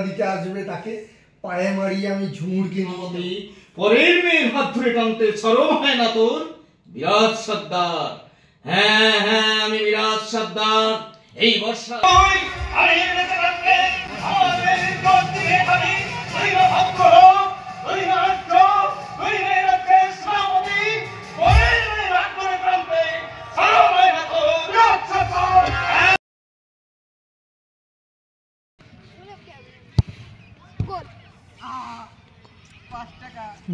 দিতে আসবে তাকে পায়ে মারিয়ে আমি ঝুমুরকে নিয়ে পরের মেয়ের হাত ধরে টানতে শরম হয় না তোর? বিরাট সর্দার, হ্যাঁ হ্যাঁ আমি বিরাট সর্দার। এই বর্ষা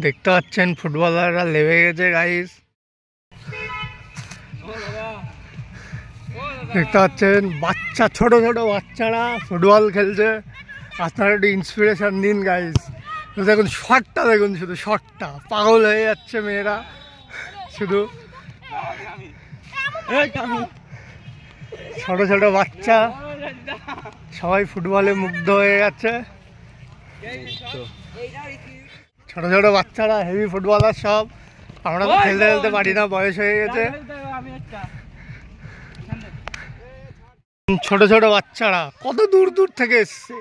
দেখতে পাচ্ছেন ফুটবলাররা লেগে গেছে গাইস, দেখতে পাচ্ছেন বাচ্চা ছোট ছোট বাচ্চারা ফুটবল খেলছে। আপনারা একটু ইন্সপিরেশন দিন গাইস। দেখুন শটটা, দেখুন শুধু শটটা, পাগল হয়ে যাচ্ছে মেয়েরা শুধু। ছোট ছোট বাচ্চা সবাই ফুটবলে মুগ্ধ হয়ে গেছে। ছোট ছোট বাচ্চারা হেভি ফুটবলার সব। আমরা তো খেলতে খেলতে পারি না, বয়স হয়ে গেছে। ছোট ছোট বাচ্চারা কত দূর দূর থেকে এসছে,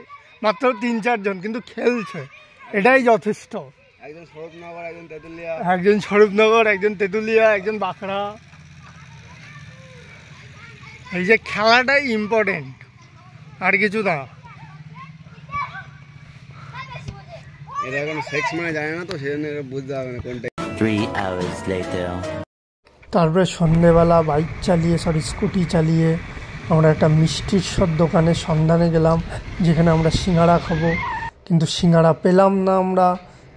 মাত্র ৩-৪ জন, কিন্তু খেলছে, এটাই যথেষ্ট। একজন স্বরূপনগর, একজন তেঁতুলিয়া, একজন বাঁকড়া। এই যে খেলাটাই ইম্পর্টেন্ট, আর কিছু না। এরা এখন সেক্স মানে জানে না, তো সেজন্য বুঝতে হবে না কোনটা। 3 hours later. তারপরে সন্ধেবেলা বাইক চালিয়ে, স্কুটি চালিয়ে আমরা একটা মিষ্টির দোকানের সন্ধানে গেলাম, যেখানে আমরা সিঙ্গাড়া খাবো, কিন্তু সিঙ্গাড়া পেলাম না আমরা,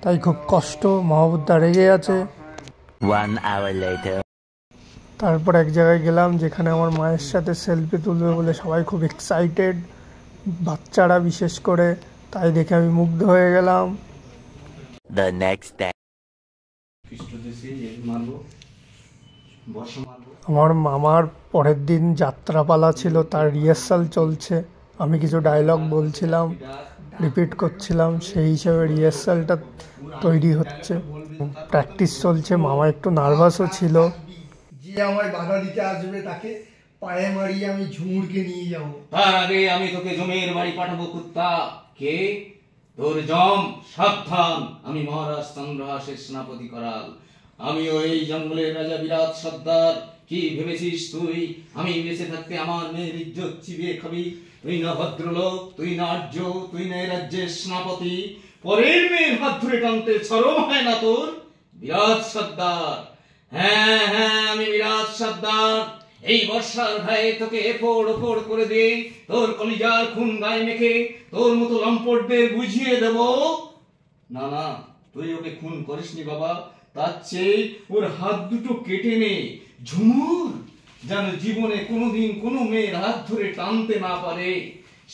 তাই খুব কষ্ট। মাহবুবদা রেগে আছে। 1 hour later. তারপর এক জায়গায় গেলাম যেখানে আমার মায়ের সাথে সেলফি তুলবে বলে সবাই খুব এক্সাইটেড, বাচ্চারা বিশেষ করে, তাই দেখে আমি মুগ্ধ হয়ে গেলাম। The next day. আমার মামার পরের দিন যাত্রাপালা ছিল, তার রিহার্সাল চলছে। আমি কিছু ডায়লগ বলছিলাম, রিপিট করছিলাম, সেই হিসেবে রিহার্সালটা তৈরি হচ্ছে, প্র্যাকটিস চলছে। মামা একটু নার্ভাসও ছিল। যে আমায় বাধা দিতে আসবে তাকে পায়ে মারিয়ে আমি ঝুমুরকে নিয়ে যাব। তার আগে আমি তোকে জমের বাড়ি পাঠাবো কুত্তা। কে? তোর জম। সাবধান, আমি মহারাজ চন্দ্রহাসের সেনাপতি করাল। আমিও এই জঙ্গলের রাজা, বিরাট সর্দার। কি ভেবেছিস তুই আমি বেঁচে থাকতে আমার মেয়ের ইজ্জত চিবিয়ে খাবি? তুই না ভদ্রলোক, তুই না আর্য, তুই না রাজ্যের সেনাপতি। পরের মেয়ের হাত ধরে টানতে শরম হয় না তোর? বিরাট সর্দার, হ্যাঁ হ্যাঁ আমি বিরাট সর্দার। এই বর্ষার ভাই তোকে এপড় ওপড় করে দে, তোর কলিজার খুন গায়ে মেখে তোর মতো লম্পটদের বুঝিয়ে দেব। না না, তুই ওকে খুন করিসনি বাবা, তার চেয়ে ওর হাত দুটো কেটে নে। ঝুমুর যেন জীবনে কোনোদিন কোনো মেয়ের হাত ধরে টানতে না পারে,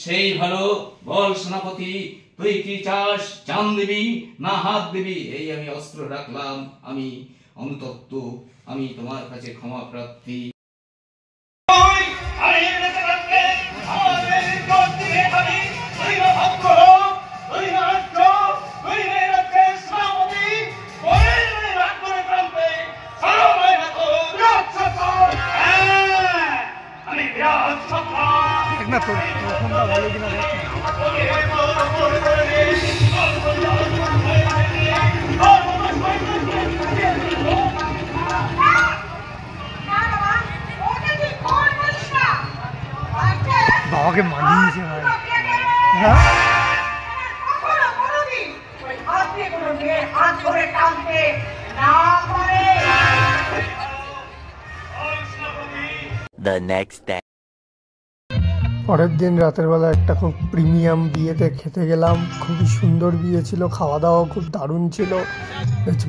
সেই ভালো। বল সেনাপতি, তুই কি চাস? জান দিবি না হাত দিবি? এই আমি অস্ত্র রাখলাম, আমি অনুতপ্ত, আমি তোমার কাছে ক্ষমা প্রার্থী। না তোর প্রথমটা ভালো কিনা দেখ। বাবাকে মানিয়েছে ভাই। The next day. পরের দিন রাতের বেলা একটা খুব প্রিমিয়াম বিয়েতে খেতে গেলাম। খুবই সুন্দর বিয়ে ছিল, খাওয়া দাওয়া খুব দারুণ ছিল, বেশ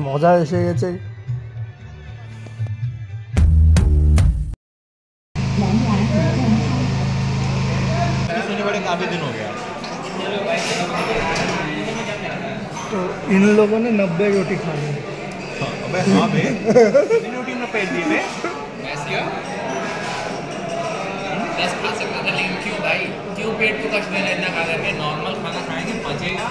মজা এসে গেছে। तो इन लोगों ने 90 रोटी खा ली। अबे हाँ बे, रोटी में पेट दिए थे। खा सकता था, लेकिन क्यों भाई, क्यों पेट को कष्ट देना? इतना खा करके नॉर्मल खाना खाएंगे, पचेगा।